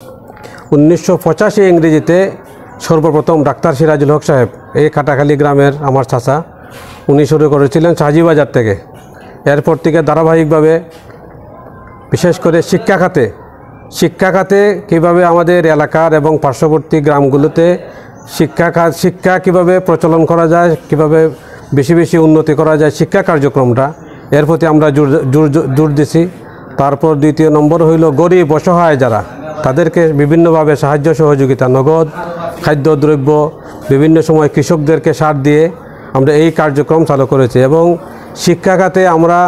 1985 ইংরেজিতে সর্বপ্রথম ডাক্তার সিরাজুল হক সাহেব এই কাটাখালী গ্রামের আমার চাচা উনি শুরু করেছিলেন শাহজিবাজার থেকে। এরপর থেকে ধারাবাহিকভাবে বিশেষ করে শিক্ষা খাতে কীভাবে আমাদের এলাকার এবং পার্শ্ববর্তী গ্রামগুলোতে শিক্ষা কীভাবে প্রচলন করা যায়, কীভাবে বেশি বেশি উন্নতি করা যায় শিক্ষা কার্যক্রমটা, এর প্রতি আমরা জোর দিছি। তারপর দ্বিতীয় নম্বর হইল গরিব অসহায় যারা, তাদেরকে বিভিন্নভাবে সাহায্য সহযোগিতা, নগদ খাদ্যদ্রব্য, বিভিন্ন সময় কৃষকদেরকে সার দিয়ে আমরা এই কার্যক্রম চালু করেছি। এবং শিক্ষা খাতে আমরা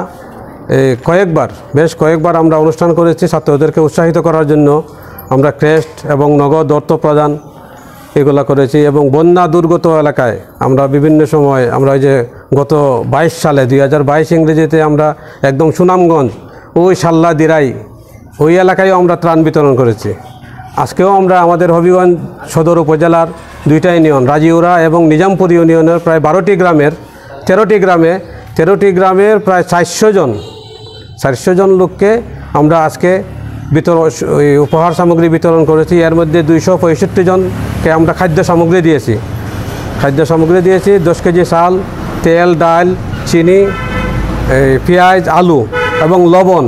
বেশ কয়েকবার আমরা অনুষ্ঠান করেছি ছাত্রদেরকে উৎসাহিত করার জন্য। আমরা ক্রেস্ট এবং নগদ অর্থ প্রদান এগুলো করেছি। এবং বন্যা দুর্গত এলাকায় আমরা বিভিন্ন সময় আমরা ওই যে গত 22 সালে 2022 ইংরেজিতে আমরা একদম সুনামগঞ্জ ওই সাল্লা দিরাই ওই এলাকায়ও আমরা ত্রাণ বিতরণ করেছি। আজকেও আমরা আমাদের হবিগঞ্জ সদর উপজেলার 2টা ইউনিয়ন রাজিউরা এবং নিজামপুর ইউনিয়নের প্রায় 13টি গ্রামের প্রায় 400 জন লোককে আমরা আজকে উপহার সামগ্রী বিতরণ করেছি। এর মধ্যে 265 জনকে আমরা খাদ্য সামগ্রী দিয়েছি 10 কেজি চাল, তেল, ডাল, চিনি, পেঁয়াজ, আলু এবং লবণ।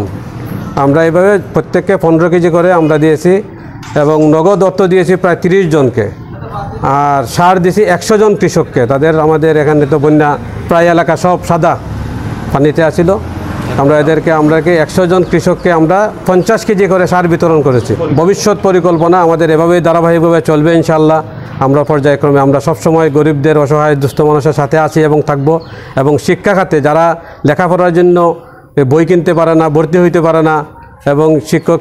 আমরা এইভাবে প্রত্যেককে 15 কেজি করে আমরা দিয়েছি। এবং নগদ অর্থ দিয়েছি প্রায় 30 জনকে। আর সার দিয়েছি 100 জন কৃষককে। আমাদের এখানে তো বন্যা প্রায় এলাকা সব সাদা পানিতে আসিল। আমরা 100 জন কৃষককে আমরা 50 কেজি করে সার বিতরণ করেছি। ভবিষ্যৎ পরিকল্পনা আমাদের এভাবেই ধারাবাহিকভাবে চলবে ইনশাআল্লাহ। আমরা পর্যায়ক্রমে আমরা সবসময় গরিবদের, অসহায়, দুস্থ মানুষের সাথে আছি এবং থাকব। এবং শিক্ষা খাতে যারা লেখাপড়ার জন্য বই কিনতে পারে না, ভর্তি হইতে পারে না এবং শিক্ষক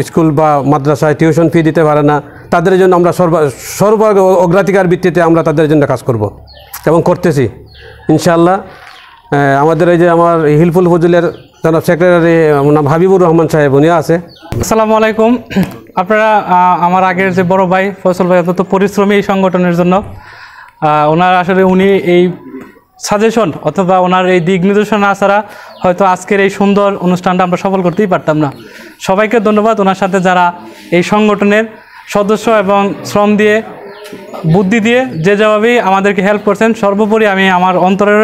স্কুল বা মাদ্রাসায় টিউশন ফি দিতে পারে না, তাদের জন্য আমরা সর্ব অগ্রাধিকার ভিত্তিতে আমরা তাদের জন্য কাজ করব এবং করতেছি ইনশাআল্লাহ। আমাদের এই যে আমার হিলফুল ফজলের জনাব সেক্রেটারি নাম হাবিবুর রহমান সাহেব, উনি আছে। আসসালামু আলাইকুম। আপনারা আমার আগের যে বড় ভাই ফয়সল ভাই অত্যন্ত পরিশ্রমী এই সংগঠনের জন্য। উনি এই সাজেশন অথবা ওনার এই দিক নির্দেশনা ছাড়া হয়তো আজকের এই সুন্দর অনুষ্ঠানটা আমরা সফল করতেই পারতাম না। সবাইকে ধন্যবাদ। ওনার সাথে যারা এই সংগঠনের সদস্য এবং শ্রম দিয়ে, বুদ্ধি দিয়ে যেভাবেই আমাদেরকে হেল্প করছেন, সর্বোপরি আমি আমার অন্তরের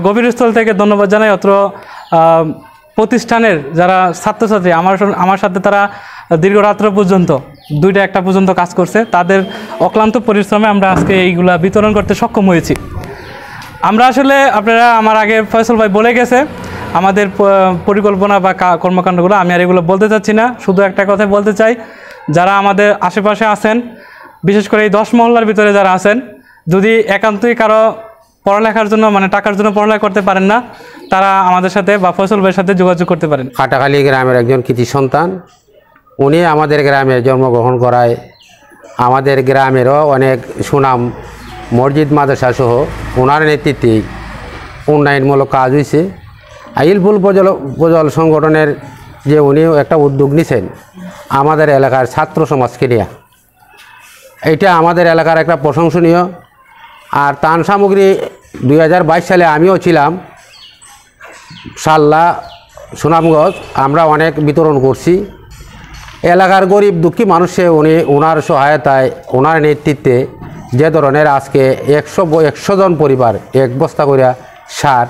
গভীর স্থল থেকে ধন্যবাদ জানাই অত্র প্রতিষ্ঠানের যারা ছাত্রছাত্রী আমার সাথে তারা দীর্ঘ রাত্র পর্যন্ত 2টা-1টা পর্যন্ত কাজ করছে। তাদের অক্লান্ত পরিশ্রমে আমরা আজকে এইগুলা বিতরণ করতে সক্ষম হয়েছি। আমরা আসলে আপনারা আমার আগে ফয়সল ভাই বলে গেছে আমাদের পরিকল্পনা বা কর্মকাণ্ডগুলো, আমি আর এগুলো বলতে চাচ্ছি না। শুধু একটা কথাই বলতে চাই, যারা আমাদের আশেপাশে আছেন, বিশেষ করে এই 10 মহল্লার ভিতরে যারা আছেন, যদি একান্তই কারো পড়ালেখার জন্য টাকার জন্য পড়ালেখা করতে পারেন না, তারা আমাদের সাথে বা ফয়সল ভাইয়ের সাথে যোগাযোগ করতে পারেন। কাটাখালী গ্রামের একজন কৃতি সন্তান, উনি আমাদের গ্রামে জন্মগ্রহণ করায় আমাদের গ্রামেরও অনেক সুনাম, মসজিদ মাদ্রাসা সহ ওনার নেতৃত্বেই উন্নয়নমূলক কাজ হয়েছে। হিলফুল ফজল সংগঠনের যে উনি একটা উদ্যোগ নিছেন আমাদের এলাকার ছাত্র সমাজকে নিয়ে, এটা আমাদের এলাকার একটা প্রশংসনীয়। আর ত্রাণ সামগ্রী 2022 সালে আমিও ছিলাম সাল্লা সুনামগঞ্জ, আমরা অনেক বিতরণ করছি। এলাকার গরিব দুঃখী মানুষে ওনার সহায়তায়, ওনার নেতৃত্বে যে ধরনের আজকে 100 জন পরিবার 1 বস্তা করে সার,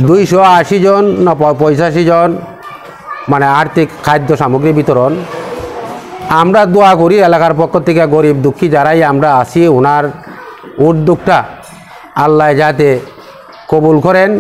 280 জন না 85 জন আর্থিক খাদ্য সামগ্রী বিতরণ। আমরা দোয়া করি এলাকার পক্ষ থেকে গরিব দুঃখী যারাই আমরা আছি, ওনার উদ্যোগটা আল্লাহ যাতে কবুল করেন।